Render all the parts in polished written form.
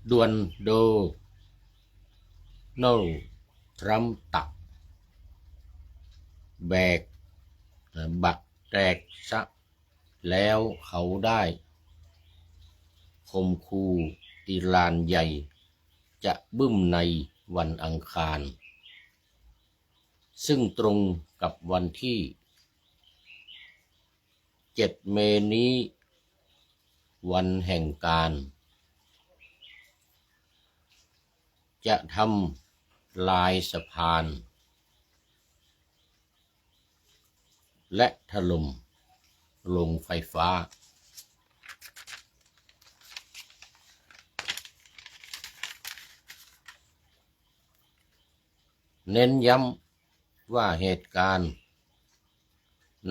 ด่วนโดนัลด์ทรัมป์ตักแบกบักแตกซะแล้วเขาได้ข่มขู่อิหร่านใหญ่จะบึ้มในวันอังคารซึ่งตรงกับวันที่7 เมษายนนี้วันแห่งการจะทำลายสะพานและถล่มโรงไฟฟ้าเน้นย้ำว่าเหตุการณ์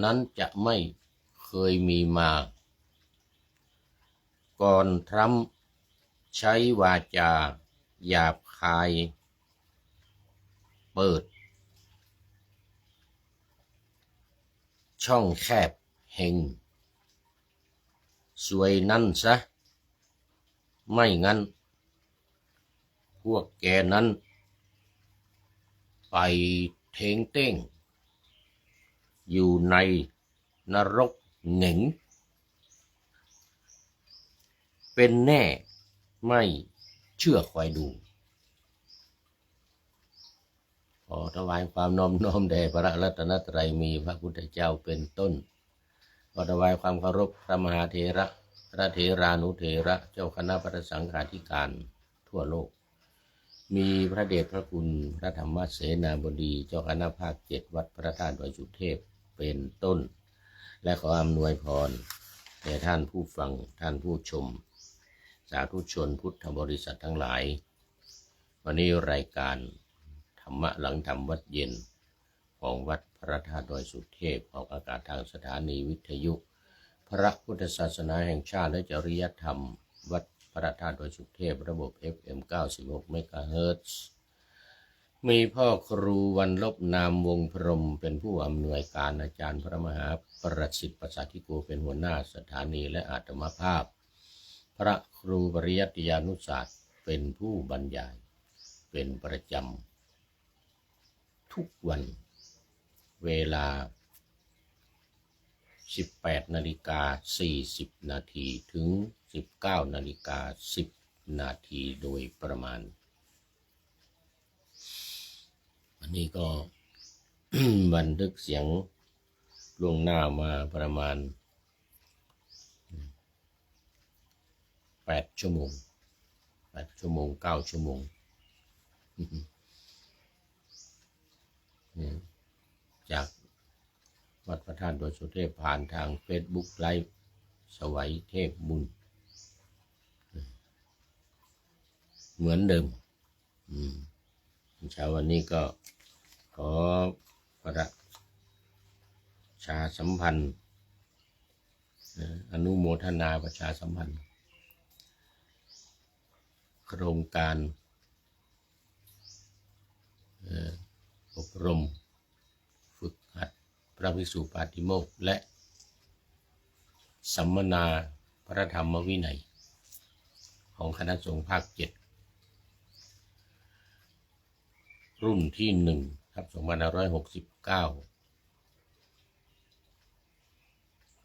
นั้นจะไม่เคยมีมาก่อนทรัมป์ใช้วาจาหยาบคายเปิดช่องแคบแห่งสวยนั่นซะไม่งั้นพวกแกนั้นไปเท้งเต้งอยู่ในนรกเหง่งเป็นแน่ไม่เชื่อคอยดูขอถวายความน้อมแด่พระรัตนตรัยมีพระพุทธเจ้าเป็นต้นขอถวายความเคารพพระมหาเถระพระเถรานุเถระเจ้าคณะพระสังฆาธิการทั่วโลกมีพระเดชพระคุณพระธรรมเสนาบดีเจ้าคณะภาค7วัดพระธาตุดอยสุเทพเป็นต้นและขออำนวยพรแด่ท่านผู้ฟังท่านผู้ชมสาธุชนพุทธบริษัททั้งหลายวันนี้รายการธรรมะหลังธรรมวัดเย็นของวัดพระธาตุดอยสุเทพออกอากาศทางสถานีวิทยุพระพุทธศาสนาแห่งชาติและจริยธรรมวัดพระธาตุดอยสุเทพระบบ FM 96 เมกะเฮิรตซ์มีพ่อครูวันลบนามวงพรหมเป็นผู้อำนวยการอาจารย์พระมหาประสิทธิ์ประสาธิโกเป็นหัวหน้าสถานีและอาตมาภาพพระครูปริยัติยานุศาสตร์เป็นผู้บรรยายเป็นประจำทุกวันเวลา 18:40 นาทีถึง 19:10 นาทีโดยประมาณวันนี้ก็ บันทึกเสียงล่วงหน้ามาประมาณ8 ชั่วโมง9 ชั่วโมงจากวัดพระธาตุดอยสุเทพผ่านทาง Facebook ไลฟ์สวัยเทพบุญเหมือนเดิมเช้าวันนี้ก็ขอประชาสัมพันธ์อนุโมทนาประชาสัมพันธ์โครงการอบรมฝึกหัดพระภิกษุปาติโมกข์และสัมมนาพระธรรมวินัยของคณะสงฆ์ภาค 7รุ่นที่ 1/2569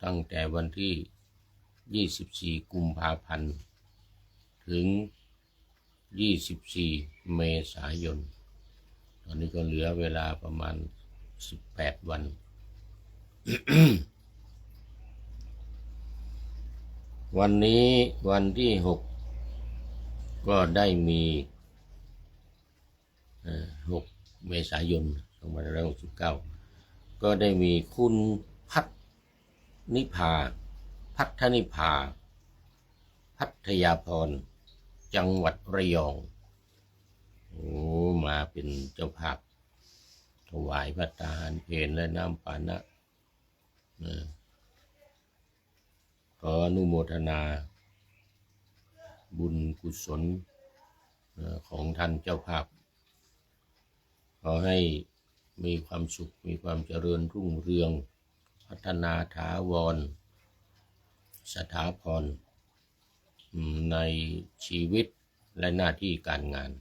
ตั้งแต่วันที่ 24 กุมภาพันธ์ถึง 24 เมษายนตอนนี้ก็เหลือเวลาประมาณ18 วัน วันนี้วันที่ 6ก็ได้มี6 เมษายน 2569ก็ได้มีคุณพัฒนิพาพัทยาพรจังหวัดระยองมาเป็นเจ้าภาพถวายพระทหารเพลและน้ำปานะขออนุโมทนาบุญกุศลของท่านเจ้าภาพขอให้มีความสุขมีความเจริญรุ่งเรืองพัฒนาถาวรสถาพรในชีวิต และหน้าที่การงาน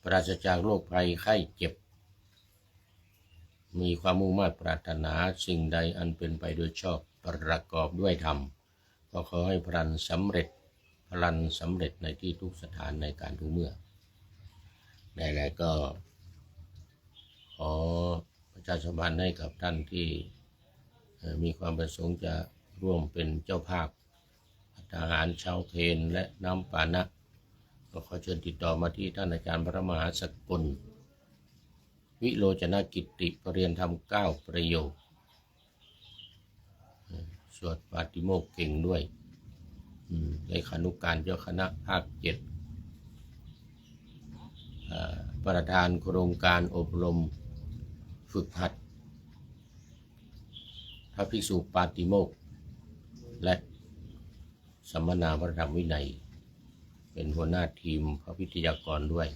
ปราศจากโรคภัยไข้เจ็บมีความมุ่งมั่นปรารถนาสิ่งใดอันเป็นไปโดยชอบประกอบด้วยธรรมก็ขอให้พลันสำเร็จในที่ทุกสถานในการทุกเมื่อได้แล้วก็ขอประชาสัมพันธ์ให้กับท่านที่มีความประสงค์จะร่วมเป็นเจ้าภาพอาหารเช้าเพลและน้ำปานะก็ขอเชิญติดต่อมาที่ท่านอาจารย์พระมหาสกลวิโรจนกิตติปรริยนธรรม9ประโยคสวดปาติโมกข์เก่งด้วยเลขานุการเจ้าคณะภาค7ประธานโครงการอบรมฝึกหัดพระภิกษุปาติโมกข์และสัมมนาพระธรรมวินัยเป็นหัวหน้าทีมพระวิทยากรด้วย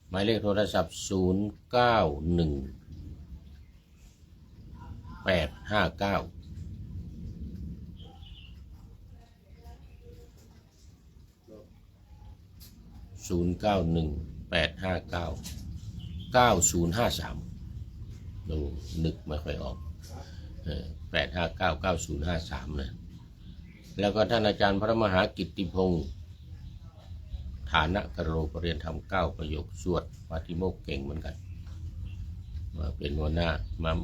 หมายเลขโทรศัพท์0918599053ดูนึกไม่ค่อยออก8599053นะแล้วก็ท่านอาจารย์พระมหากิตติพงศ์ฐานะกโรปรริยนธรรม9ประโยคสวดปาติโมกข์เก่งเหมือนกันมาเป็นหัวหน้า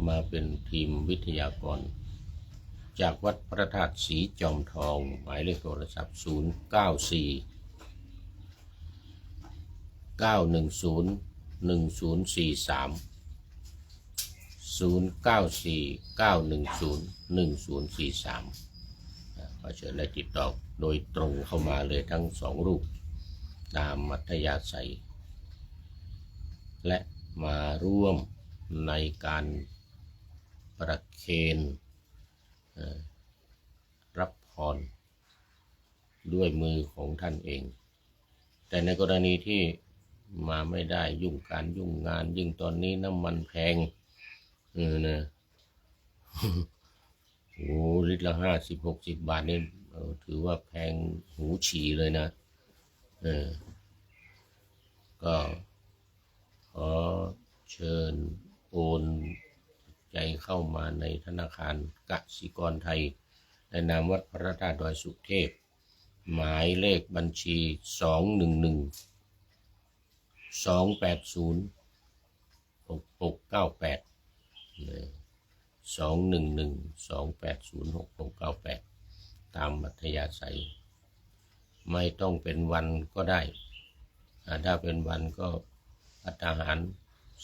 มาเป็นทีมวิทยากรจากวัดพระธาตุศรีจอมทองหมายเลขโทรศัพท์0949101043ขอเชิญและติดต่อโดยตรงเข้ามาเลยทั้ง2รูปตามมัธยาศัยและมาร่วมในการประเคนรับพรด้วยมือของท่านเองแต่ในกรณีที่มาไม่ได้ยุ่งการยุ่งงานยิ่งตอนนี้น้ำมันแพงนะโอ้ลิตรละ50-60 บาทนี่ถือว่าแพงหูฉี่เลยนะก็ขอเชิญโอนใจเข้ามาในธนาคารกสิกรไทยในนามวัดพระธาตุดอยสุเทพหมายเลขบัญชี211-280-6698ตามมัธยาศัยไม่ต้องเป็นวันก็ได้ถ้าเป็นวันก็ภัตตาหาร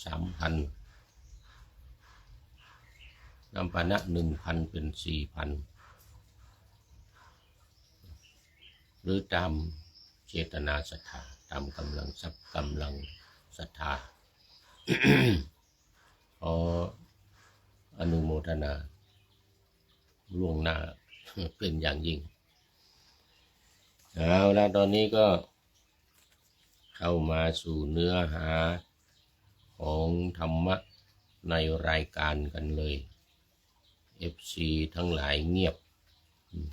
3,000 น้ำปานะ 1,000 เป็น 4,000 หรือตามเจตนาศรัทธาตามกำลังทรัพย์กำลังศรัทธา ขออนุโมทนาล่วงหน้าเป็นอย่างยิ่งเอาละตอนนี้ก็เข้ามาสู่เนื้อหาของธรรมะในรายการกันเลย FC ทั้งหลายเงียบ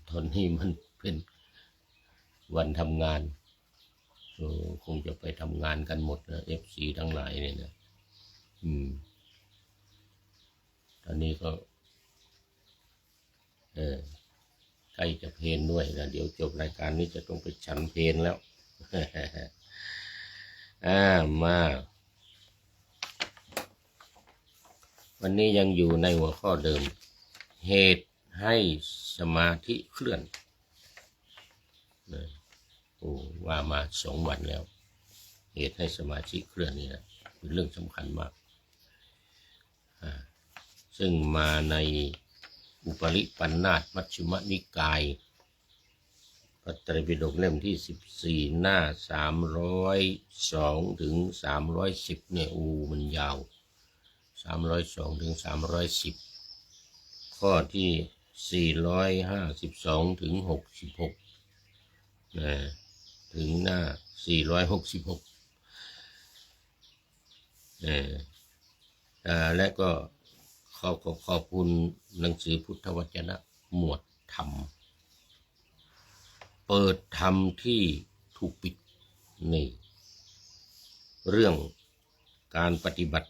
ตอนนี้มันเป็นวันทำงานคงจะไปทำงานกันหมดนะ FC ทั้งหลายเนี่ยนะตอนนี้ก็ใกล้จะเพลนด้วยนะเดี๋ยวจบรายการนี้จะต้องไปฉันเพลนแล้ว มาวันนี้ยังอยู่ในหัวข้อเดิมเหตุให้สมาธิเคลื่อนว่ามา2 วันแล้วเหตุให้สมาธิเคลื่อนนี่นะเป็นเรื่องสำคัญมากซึ่งมาในอุปริปันธาสมัชฌิมนิกายพระไตรปิฎกเล่มที่14หน้า302ถึง310เนี่ยมันยาว302ถึง310ข้อที่452ถึง66ถึงหน้า466และก็ขอบคุณหนังสือพุทธวจนะหมวดธรรม เปิดธรรมที่ถูกปิดนี่เรื่องการปฏิบัติ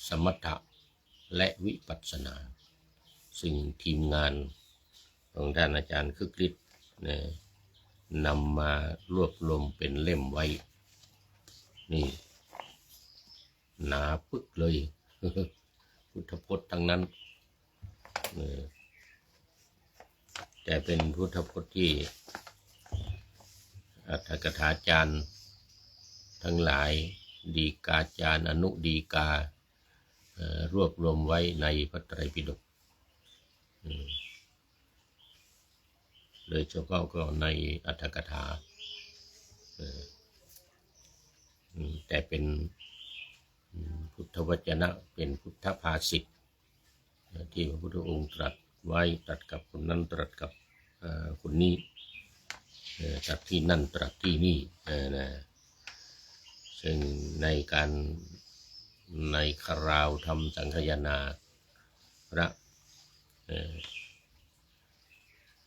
สมถะและวิปัสสนาซึ่งทีมงานของท่านอาจารย์คึกฤทธิ์นำมารวบรวมเป็นเล่มไว้นี่หนาปึกเลย พุทธพจน์ทั้งนั้นแต่เป็นพุทธพจน์ที่อัตถกถาจารย์ทั้งหลายดีกาจารย์อนุดีการวบรวมไว้ในพระไตรปิฎกโดยเฉพาะก็ในอัตถกถาแต่เป็นพุทธวจนะเป็นพุทธภาษิตที่พระพุทธองค์ตรัสไว้ตรัสกับคนนั้นตรัสกับคนนี้ตรัสที่นั่นตรัสที่นี่ซึ่งในคราวทำสังฆยนาพระ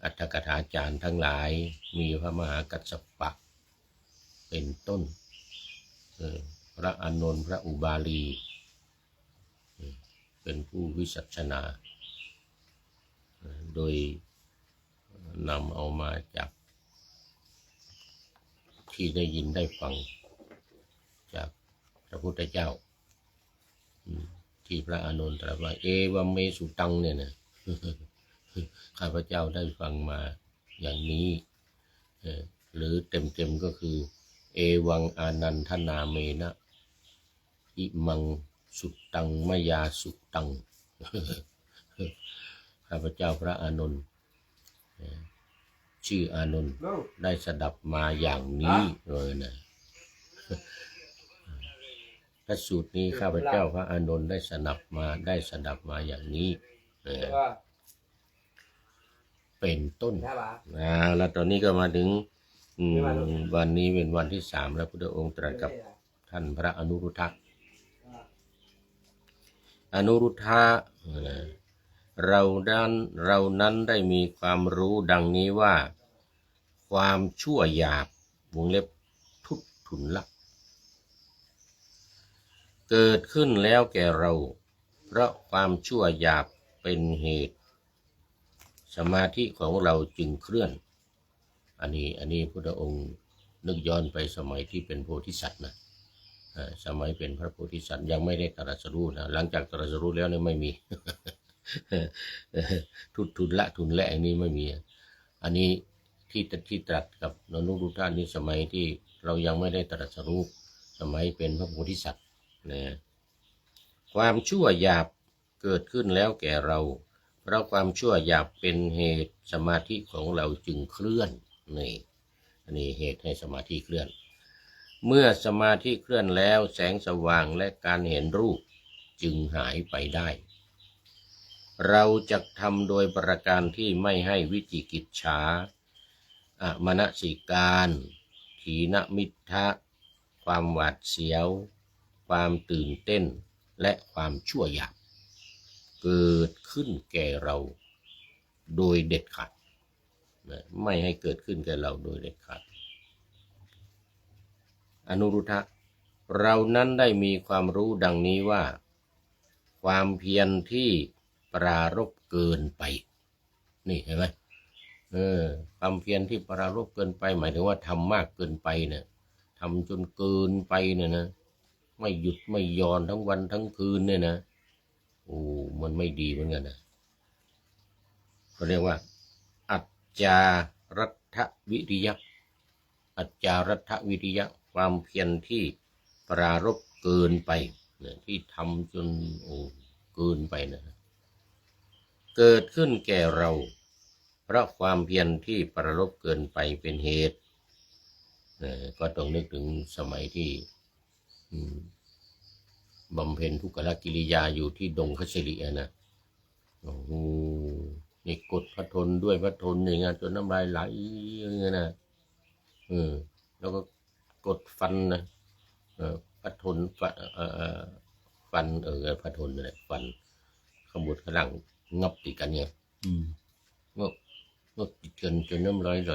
อัตถกถาจารย์ทั้งหลายมีพระมหากัสสปะเป็นต้นพระอานนท์พระอุบาลีเป็นผู้วิสัชนาโดยนำเอามาจากที่ได้ยินได้ฟังจากพระพุทธเจ้าที่พระอานนท์ตรัสว่าเอวัมเมสุตังเนี่ยนะข้าพเจ้าได้ฟังมาอย่างนี้หรือเต็มก็คือเอวังอานันทนาเมนะอิมังสุตังมยาสุตังข้าพเจ้าพระอานนท์ชื่ออานนท์ได้สดับมาอย่างนี้เลยนะพระสูตรนี้ข้าพเจ้าพระอานนท์ได้สดับมาอย่างนี้เป็นต้นแล้วตอนนี้ก็มาถึงวันนี้เป็นวันที่3แล้วพุทธองค์ตรัสกับท่านพระอนุรุทธะเรานั้นได้มีความรู้ดังนี้ว่าความชั่วหยาบวงเล็บทุทุนละเกิดขึ้นแล้วแก่เราเพราะความชั่วหยาบเป็นเหตุสมาธิของเราจึงเคลื่อนอันนี้พุทธองค์นึกย้อนไปสมัยที่เป็นโพธิสัตว์นะสมัยเป็นพระโพธิสัตว์ยังไม่ได้ตรัสรู้นะหลังจากตรัสรู้แล้วเนี่ยไม่มี ทุนละอันนี้ไม่มีอันนี้ที่ตรัสกับอนุรุทธะนี้สมัยที่เรายังไม่ได้ตรัสรู้สมัยเป็นพระโพธิสัตว์นะความชั่วหยาบเกิดขึ้นแล้วแก่เราเพราะความชั่วหยาบเป็นเหตุสมาธิของเราจึงเคลื่อนนี่อันนี้เหตุให้สมาธิเคลื่อนเมื่อสมาธิเคลื่อนแล้วแสงสว่างและการเห็นรูปจึงหายไปได้เราจะทำโดยประการที่ไม่ให้วิจิกิจฉามนสิการถีนมิทธะความหวาดเสียวความตื่นเต้นและความชั่วหยาบเกิดขึ้นแก่เราโดยเด็ดขาดไม่ให้เกิดขึ้นแก่เราโดยเด็ดขาดอนุรุทธะเรานั้นได้มีความรู้ดังนี้ว่าความเพียรที่ปรารภเกินไปนี่เห็นไหมความเพียรที่ปรารภเกินไปหมายถึงว่าทำมากเกินไปเนี่ยทำจนเกินไปเนี่ยนะไม่หยุดไม่หย่อนทั้งวันทั้งคืนเนี่ยนะโอ้มันไม่ดีเหมือนกันนะเขาเรียกว่าอัจจารัฐวิริยะความเพียรที่ปรารภเกินไปเนี่ยที่ทำจนเกินไปนะเกิดขึ้นแก่เราเพราะความเพียรที่ปรารภเกินไปเป็นเหตุก็ต้องนึกถึงสมัยที่บำเพ็ญทุกขกิริยาอยู่ที่ดงคสิรินะโอ้โหนี่กดพระทนด้วยพระทนอย่างเงี้ยจนน้ำลายไหลอย่างเงี้ยนะแล้วก็กดฟันนะพระทนฟันพระทนอะไรฟันขมวดขลังงับติดกันเนี่ย ก็ติดกันจนน้ำลายไหล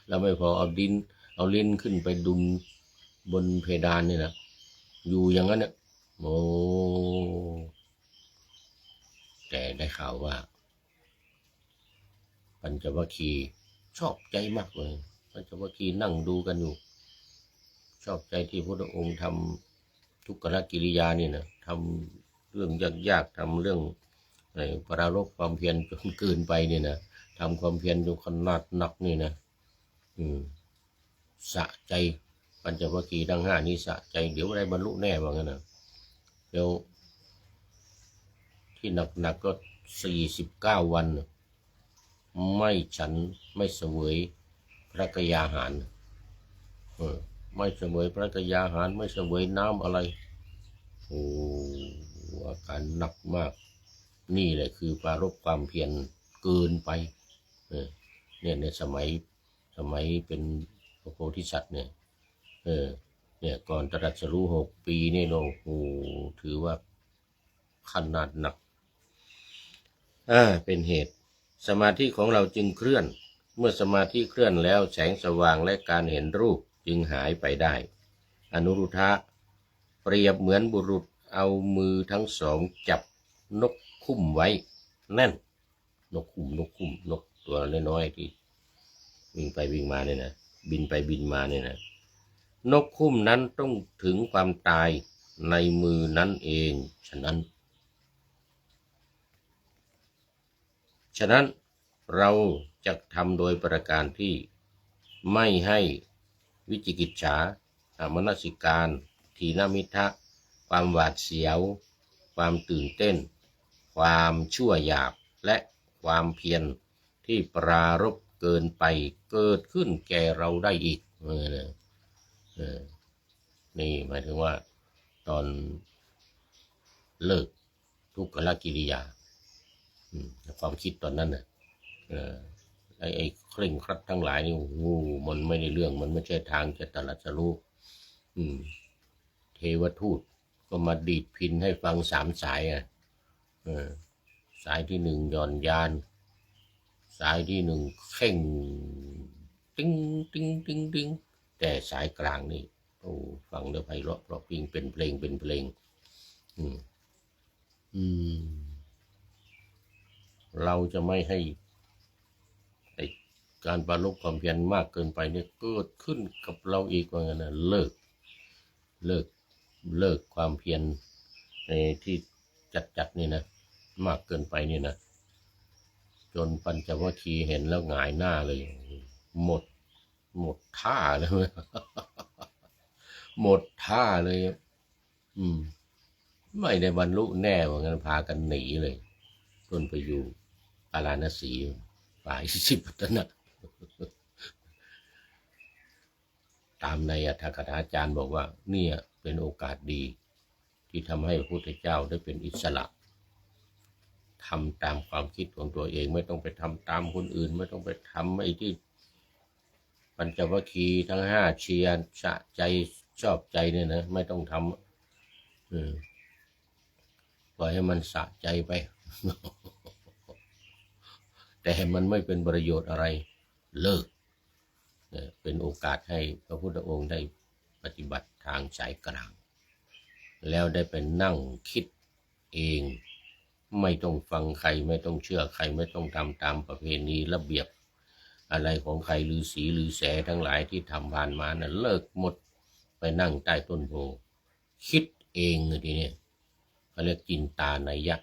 แล้วไม่พอเอาลิ้นขึ้นไปดุนบนเพดานนี่นะอยู่อย่างนั้นเนี่ยโอ้แต่ได้ข่าวว่าปัญจวัคคีย์ชอบใจมากเลยปัญจวัคคีย์นั่งดูกันอยู่ชอบใจที่พระองค์ทำทุกขกิริยานี่นะทำเรื่องยากๆทำเรื่องปรารภความเพียรจนเกินไปนี่นะทำความเพียรจนขนาดหนักนี่นะสะใจปัญจวัคคีย์ทั้งห้านี้สะใจเดี๋ยวได้บรรลุแน่ว่างั้นนะเดี๋ยวที่หนักก็49 วันไม่ฉันไม่เสวยพระกยาหารไม่เสวยพระกยาหารไม่เสวยน้ำอะไรโอ้อาการหนักมากนี่แหละคือปรารภความเพียรเกินไปเนี่ยในสมัยเป็นพระโพธิสัตว์เนี่ยก่อนตรัสรู้6 ปีนี่โอ้โหถือว่าขนาดหนักเป็นเหตุสมาธิของเราจึงเคลื่อนเมื่อสมาธิเคลื่อนแล้วแสงสว่างและการเห็นรูปจึงหายไปได้อนุรุทธะเปรียบเหมือนบุรุษเอามือทั้งสองจับนกคุ้มไว้แน่นนกคุ้มนกตัวน้อยๆที่วิ่งไปวิ่งมาเนี่ยนะบินไปบินมาเนี่ยนะนกคุ้มนั้นต้องถึงความตายในมือนั้นเองฉะนั้นเราจะทำโดยประการที่ไม่ให้วิจิกิจฉาอมนสิการทีนมิทะความหวาดเสียวความตื่นเต้นความชั่วหยาบและความเพียรที่ปรารภเกินไปเกิดขึ้นแก่เราได้อีกนี่หมายถึงว่าตอนเลิกทุกขกิริยาความคิดตอนนั้นน่ะไอ้เคร่งครัดทั้งหลายนี่โอ้โหมันไม่ได้เรื่องมันไม่ใช่ทางจะตรัสรู้เทวทูตก็มาดีดพินให้ฟัง3 สายสายที่1หย่อนยานสายที่1เข่งติ้งติ้งติ้งติ้งแต่สายกลางนี่โอ้ฟังแล้วไพเราะเพราะพิงเป็นเพลงเราจะไม่ให้การปรารภความเพียรมากเกินไปเนี่ยเกิดขึ้นกับเราอีกว่างั้นนะเลิกความเพียรในที่จัดนี่นะมากเกินไปนี่นะจนปัญจวัคคีย์เห็นแล้วหงายหน้าเลยหมดท่าเลย หมดท่าเลยไม่ได้บรรลุแน่ว่างั้นพากันหนีเลยจนไปอยู่ปาราณสีฝ่ายสิบปัตนะตามในอัตถกถาจารย์บอกว่าเนี่ยเป็นโอกาสดีที่ทำให้พระพุทธเจ้าได้เป็นอิสระทำตามความคิดของตัวเองไม่ต้องไปทำตามคนอื่นไม่ต้องไปทำไอ้ที่ปัญจวัคคีย์ทั้ง5เชียร์สะใจชอบใจเนี่ยนะไม่ต้องทำปล่อยให้มันสะใจไป แต่มันไม่เป็นประโยชน์อะไรเลิกเป็นโอกาสให้พระพุทธองค์ได้ปฏิบัติทางสายกลางแล้วได้เป็นนั่งคิดเองไม่ต้องฟังใครไม่ต้องเชื่อใครไม่ต้องทำตามประเพณีระเบียบอะไรของใครฤาษีฤาแสทั้งหลายที่ทำผ่านมานะเลิกหมดไปนั่งใต้ต้นโพคิดเองทีนี้เขาเรียกจินตานัยยะ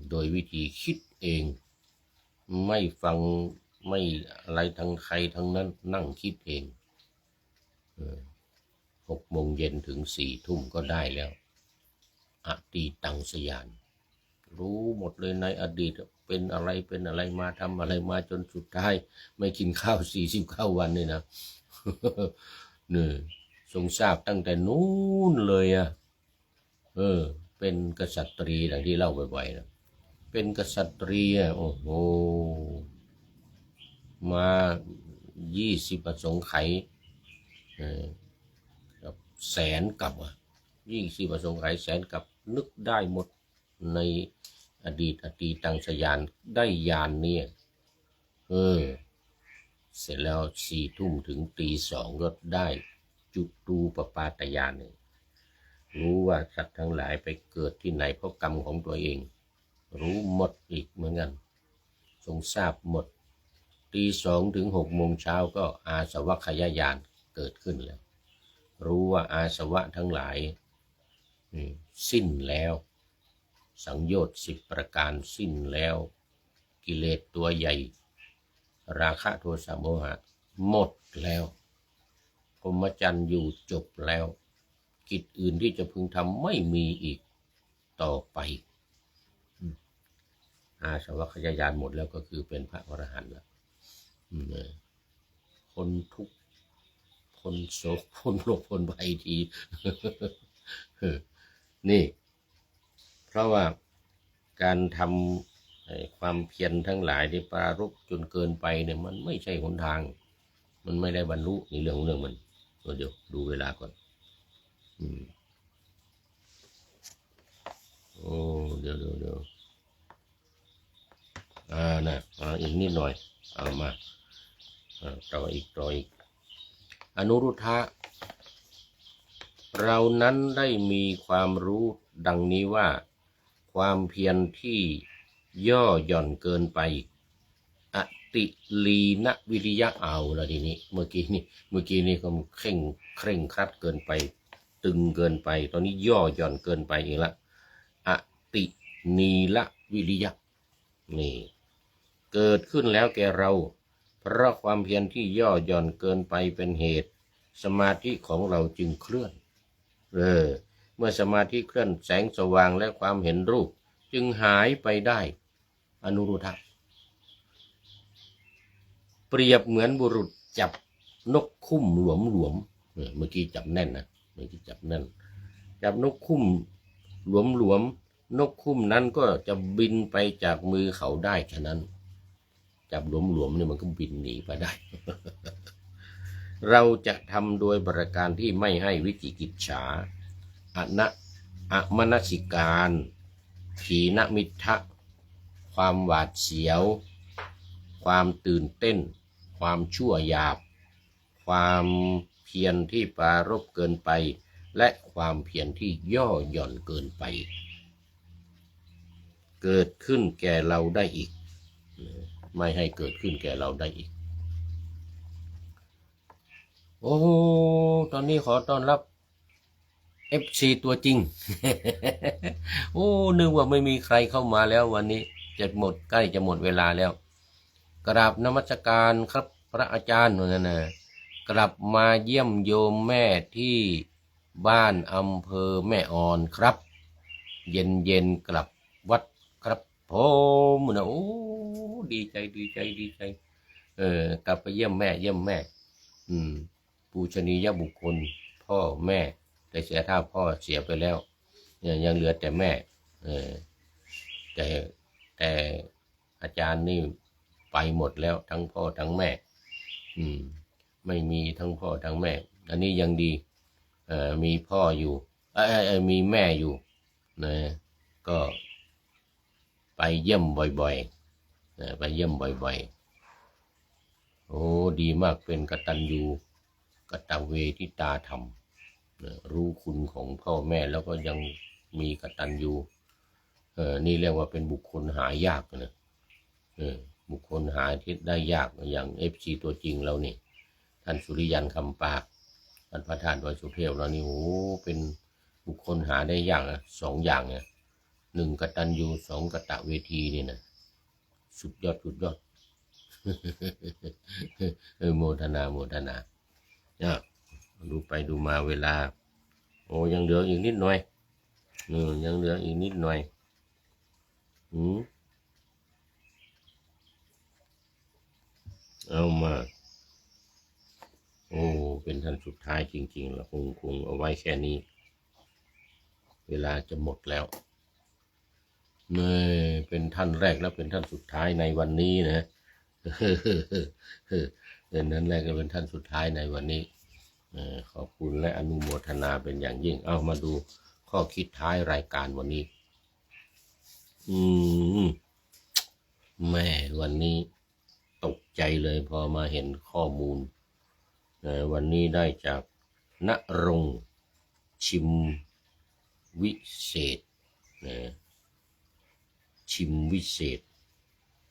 โดยวิธีคิดเองไม่ฟังไม่อะไรทั้งใครทั้งนั้นนั่งคิดเอง6 โมงเย็นถึง4 ทุ่มก็ได้แล้วอดีตังสยานรู้หมดเลยในอดีตเป็นอะไรมาทำอะไรมาจนสุดท้ายไม่กินข้าว49 วันนี่นะนี่ทรงทราบตั้งแต่นู้นเลยเป็นกษัตริย์ดังที่เล่าบ่อยๆนะเป็นกษัตริย์โอ้โหมา20 อสงไขยกับแสนกับ20 อสงไขยแสนกับนึกได้หมดใน อดีตอตีตังสยานได้ญาณเนี่ยเสร็จแล้ว4 ทุ่มถึงตี 2ก็ได้จุตูปปาตญาณเนี่ยรู้ว่าสัตว์ทั้งหลายไปเกิดที่ไหนเพราะกรรมของตัวเองรู้หมดอีกเหมือนกันทรงทราบหมดตี 2ถึง 6 โมงเช้าก็อาสวัคยญาณเกิดขึ้นแล้วรู้ว่าอาสวะทั้งหลายสิ้นแล้วสังโยชน์10 ประการสิ้นแล้วกิเลสตัวใหญ่ราคะโทสะโมหะหมดแล้วพรหมจรรย์อยู่จบแล้วกิจอื่นที่จะพึงทำไม่มีอีกต่อไปอาสวัคยญาณหมดแล้วก็คือเป็นพระอรหันต์แล้วคนทุกข์คนโศกคนโรคคนภัยที นี่เพราะว่าการทำความเพียรทั้งหลายที่ปรารภจนเกินไปเนี่ยมันไม่ใช่หนทางมันไม่ได้บรรลุในเรื่องมันเดี๋ยวดูเวลาก่อนโอ้เดี๋ยวนะอีกนิดหน่อยเอามาต่ออีกอนุรุทธะเรานั้นได้มีความรู้ดังนี้ว่าความเพียรที่ย่อหย่อนเกินไปอติลีนวิริยะเอาละทีนี้เมื่อกี้นี่ก็เคร่งครัดเกินไปตึงเกินไปตอนนี้ย่อหย่อนเกินไปอีกละอตินีละวิริยะนี่เกิดขึ้นแล้วแก่เราเพราะความเพียรที่ย่อหย่อนเกินไปเป็นเหตุสมาธิของเราจึงเคลื่อนเมื่อสมาธิเคลื่อนแสงสว่างและความเห็นรูปจึงหายไปได้อนุรุทธะเปรียบเหมือนบุรุษจับนกคุ้มหลวมเมื่อกี้จับแน่นนะจับนกคุ้มหลวมนกคุ้มนั้นก็จะบินไปจากมือเขาได้ฉะนั้นจับหลวมเนี่ยมันก็บินหนีไปได้ เราจะทำโดยประการที่ไม่ให้วิจิกิจฉาอมนสิการขีณมิทธะความหวาดเสียวความตื่นเต้นความชั่วหยาบความเพียรที่ปรารภเกินไปและความเพียรที่ย่อหย่อนเกินไปเกิดขึ้นแก่เราได้อีกไม่ให้เกิดขึ้นแก่เราได้อีกโอ้ตอนนี้ขอต้อนรับ FC ตัวจริง โอ้นึกว่าไม่มีใครเข้ามาแล้ววันนี้ใกล้จะหมดเวลาแล้วกราบนมัสการครับพระอาจารย์นั่นนะกลับมาเยี่ยมโยมแม่ที่บ้านอำเภอแม่ออนครับเย็นกลับวัดครับผมนะโอ้ดีใจกลับไปเยี่ยมแม่ปูชนียบุคคลพ่อแม่แต่เสียท่าพ่อเสียไปแล้วยังเหลือแต่แม่แต่อาจารย์นี่ไปหมดแล้วทั้งพ่อทั้งแม่ไม่มีทั้งพ่อทั้งแม่อันนี้ยังดีมีพ่ออยู่มีแม่อยู่นะก็ไปเยี่ยมบ่อยๆโอ้ดีมากเป็นกตัญญูกตเวทิตาธรรมรู้คุณของพ่อแม่แล้วก็ยังมีกตัญญูนี่เรียกว่าเป็นบุคคลหายากนะบุคคลหาที่ได้ยากอย่าง FC ตัวจริงเรานี่ท่านสุริยันคำปากท่านพระธาตุดอยสุเทพเรานี่โอ้เป็นบุคคลหาได้ยากสองอย่างเนี่ย1กตัญญู2กตเวทีนี่นะสุดยอดโมทนาเนี่ยดูไปดูมาเวลาโอ้ยังเหลืออีกนิดหน่อยยังเหลืออีกนิดหน่อยเอามาโอ้เป็นท่านสุดท้ายจริงๆแล้วคงเอาไว้แค่นี้เวลาจะหมดแล้วเป็นท่านแรกแล้วเป็นท่านสุดท้ายในวันนี้นะเป็นท่านแรกและเป็นท่านสุดท้ายในวันนี้ขอบคุณและอนุโมทนาเป็นอย่างยิ่งเอามาดูข้อคิดท้ายรายการวันนี้ อืมแม่วันนี้ตกใจเลยพอมาเห็นข้อมูลวันนี้ได้จากณรงค์ชิมวิเศษชิมวิเศษ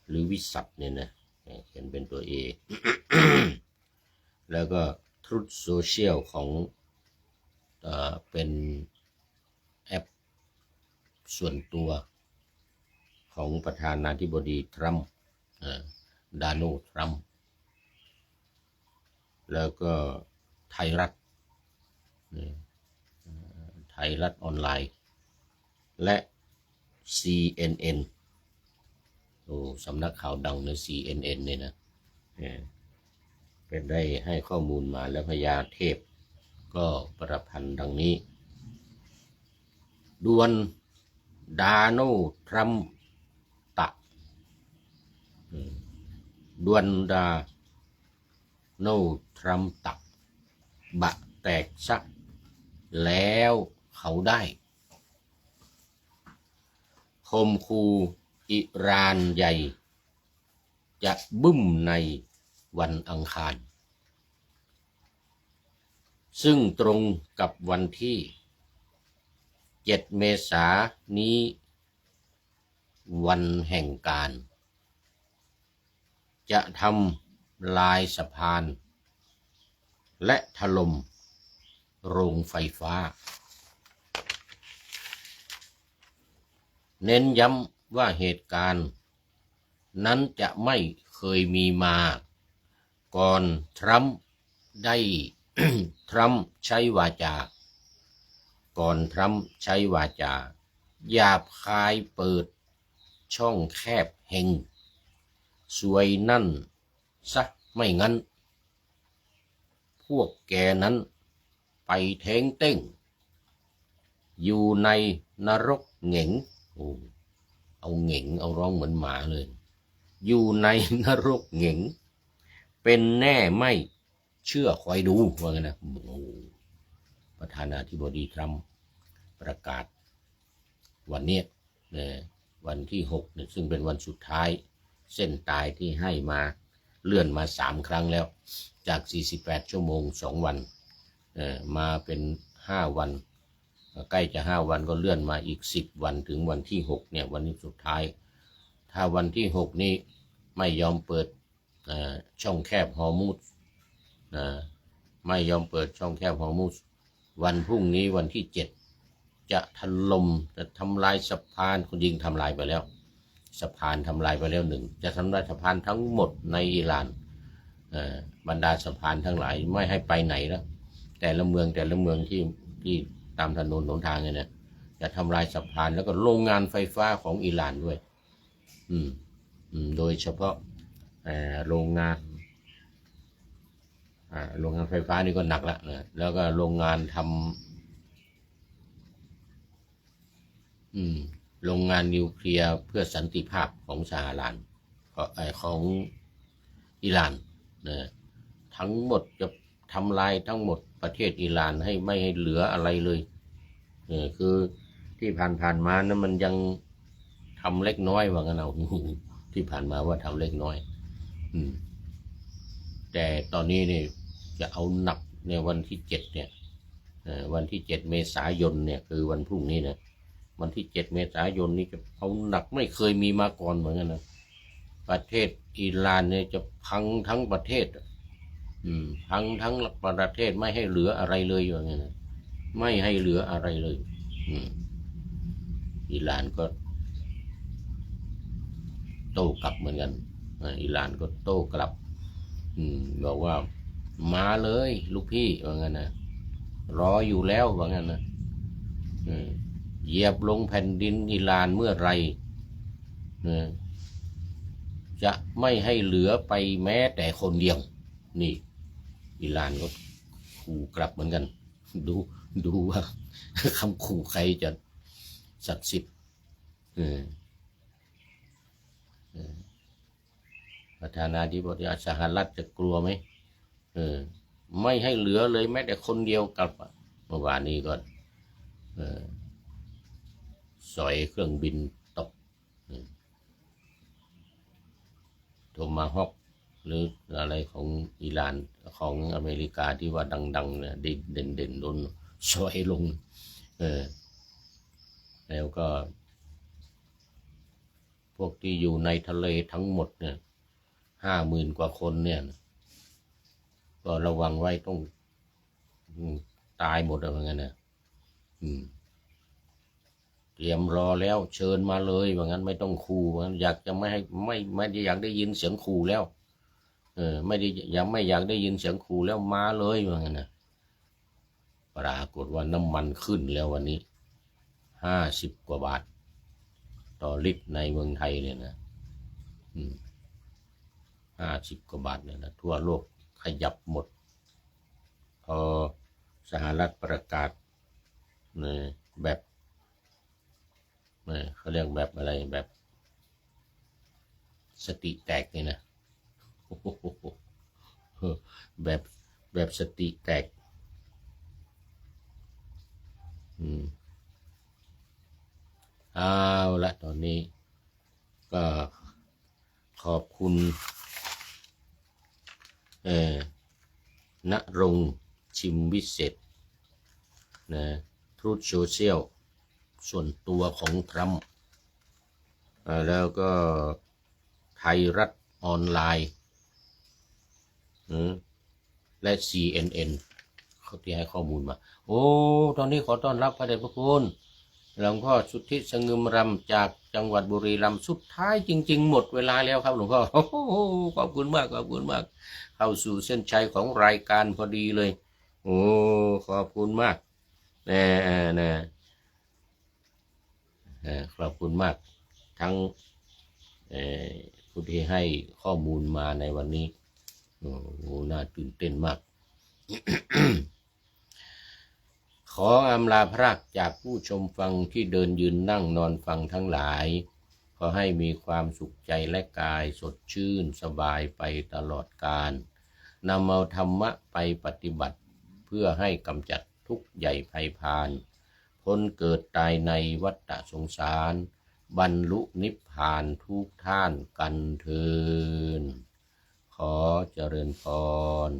หรือวิสัชเนี่ยนะเขียนเป็นตัวเอ แล้วก็ทรุธโซเชียลของเป็นแอปส่วนตัวของประธานาธิบดีทรัมป์โดนัลด์ทรัมป์แล้วก็ไทยรัฐออนไลน์และ CNN โอ้สำนักข่าวดังใน CNN เนี่ยนะเป็นได้ให้ข้อมูลมาแล้วพญาเทพก็ประพันธ์ดังนี้ด่วนโดนัลด์ทรัมป์ตะด่วนโดนัลด์ทรัมป์ตะบะแตกซักแล้วเขาได้คมคูอิหร่านใหญ่จะบึ้มในวันอังคารซึ่งตรงกับวันที่7 เมษายนนี้วันแห่งการจะทำลายสะพานและถล่มโรงไฟฟ้าเน้นย้ำว่าเหตุการณ์นั้นจะไม่เคยมีมาก่อนทรัมป์ได้ ทรัมป์ใช้วาจาก่อนทรัมป์ใช้วาจาหยาบคายเปิดช่องแคบเฮงสวยนั่นซะไม่งั้นพวกแกนั้นไปเท้งเต้งอยู่ในนรกเหง่งเอาเหง่งเอาร้องเหมือนหมาเลยอยู่ในนรกเหง่งเป็นแน่ไม่เชื่อคอยดูว่าไงนะประธานาธิบดีทรัมป์ประกาศวันนี้วันที่6เนี่ยซึ่งเป็นวันสุดท้ายเส้นตายที่ให้มาเลื่อนมา3 ครั้งแล้วจาก48 ชั่วโมง2 วันมาเป็น5 วันใกล้จะ5 วันก็เลื่อนมาอีก10 วันถึงวันที่6เนี่ยวันนี้สุดท้ายถ้าวันที่6นี้ไม่ยอมเปิดช่องแคบฮอร์มุซไม่ยอมเปิดช่องแคบฮอร์มุซวันพรุ่งนี้วันที่7จะถล่มจะทำลายสะพานคนยิงทำลายไปแล้วสะพานทำลายไปแล้ว1จะทำลายสะพานทั้งหมดในอิหร่านบรรดาสะพานทั้งหลายไม่ให้ไปไหนแล้วแต่ละเมืองที่ตามถนนหนทางเนี่ยจะทำลายสะพานแล้วก็โรงงานไฟฟ้าของอิหร่านด้วยโดยเฉพาะโรงงานไฟฟ้านี่ก็หนักละนะแล้วก็โรงงานทำโรงงานนิวเคลียร์เพื่อสันติภาพของสหรัฐของอิหร่านนะทั้งหมดจะทำลายทั้งหมดประเทศอิหร่านให้ไม่ให้เหลืออะไรเลยคือที่ผ่านมานะมันยังทำเล็กน้อยว่างั้นเอาที่ผ่านมาว่าทำเล็กน้อยแต่ตอนนี้นี่จะเอาหนักในวันที่7เนี่ยวันที่7 เมษายนเนี่ยคือวันพรุ่งนี้นะวันที่7 เมษายนนี้จะเอาหนักไม่เคยมีมาก่อนเหมือนกันนะประเทศอิหร่านเนี่ยจะพังทั้งประเทศพังทั้งประเทศไม่ให้เหลืออะไรเลยอย่างเงี้ยนะไม่ให้เหลืออะไรเลยอิหร่านก็โต้กลับเหมือนกันอิหร่านก็โต้กลับบอกว่ามาเลยลูกพี่ว่างั้นนะรออยู่แล้วว่างั้นนะเหยียบลงแผ่นดินอิหร่านเมื่อไรจะไม่ให้เหลือไปแม้แต่คนเดียวนี่อิหร่านก็ขู่กลับเหมือนกันดูว่าคำขู่ใครจะศักดิ์สิทธิ์ประธานาธิบดีสหรัฐจะกลัวไหมไม่ให้เหลือเลยแม้แต่คนเดียวกลับเมื่อวานนี้ก็สอยเครื่องบินตก อะไรของอิหร่านของอเมริกาที่ว่าดังๆเนี่ยเด่นโดนซอยลงแล้วก็พวกที่อยู่ในทะเลทั้งหมดเนี่ย50,000 กว่าคนเนี่ยก็ระวังไว้ต้องตายหมดอะไรเงี้ยนะเตรียมรอแล้วเชิญมาเลยว่างั้นไม่ต้องขู่ว่างั้นอยากจะไม่ให้ไม่ได้อยากได้ยินเสียงขู่แล้วไม่ได้ไม่อยากได้ยินเสียงขู่แล้วมาเลยว่างั้นนะปรากฏว่าน้ำมันขึ้นแล้ววันนี้50 กว่าบาทต่อลิตรในเมืองไทยเนี่ยนะ50 กว่าบาทเนี่ยนะทั่วโลกขยับหมดพอสหรัฐประกาศแบบเขาเรียกแบบอะไรแบบสติแตกนี่นะแบบสติแตกเอาละตอนนี้ก็ขอบคุณณรงค์ชิมวิเศษนะทรูธโซเชียลส่วนตัวของทรัมป์แล้วก็ไทยรัฐออนไลน์และ CNN เขาที่ให้ข้อมูลมาโอ้ตอนนี้ขอต้อนรับพระเดชพระคุณหลวงพ่อสุทธิสงึมรำจากจังหวัดบุรีรัมย์สุดท้ายจริงๆหมดเวลาแล้วครับหลวงพ่อขอบคุณมากขอบคุณมากเข้าสู่เส้นชัยของรายการพอดีเลยโอ้ขอบคุณมากนะขอบคุณมากทั้งผู้ที่ให้ข้อมูลมาในวันนี้โอ้โหน่าตื่นเต้นมาก ขออำลาพระจากผู้ชมฟังที่เดินยืนนั่งนอนฟังทั้งหลายขอให้มีความสุขใจและกายสดชื่นสบายไปตลอดกาลนำเอาธรรมะไปปฏิบัติเพื่อให้กำจัดทุกข์ใหญ่ภัยพานพ้นเกิดตายในวัฏสงสารบรรลุนิพพานทุกท่านกันเถิดขอเจริญพร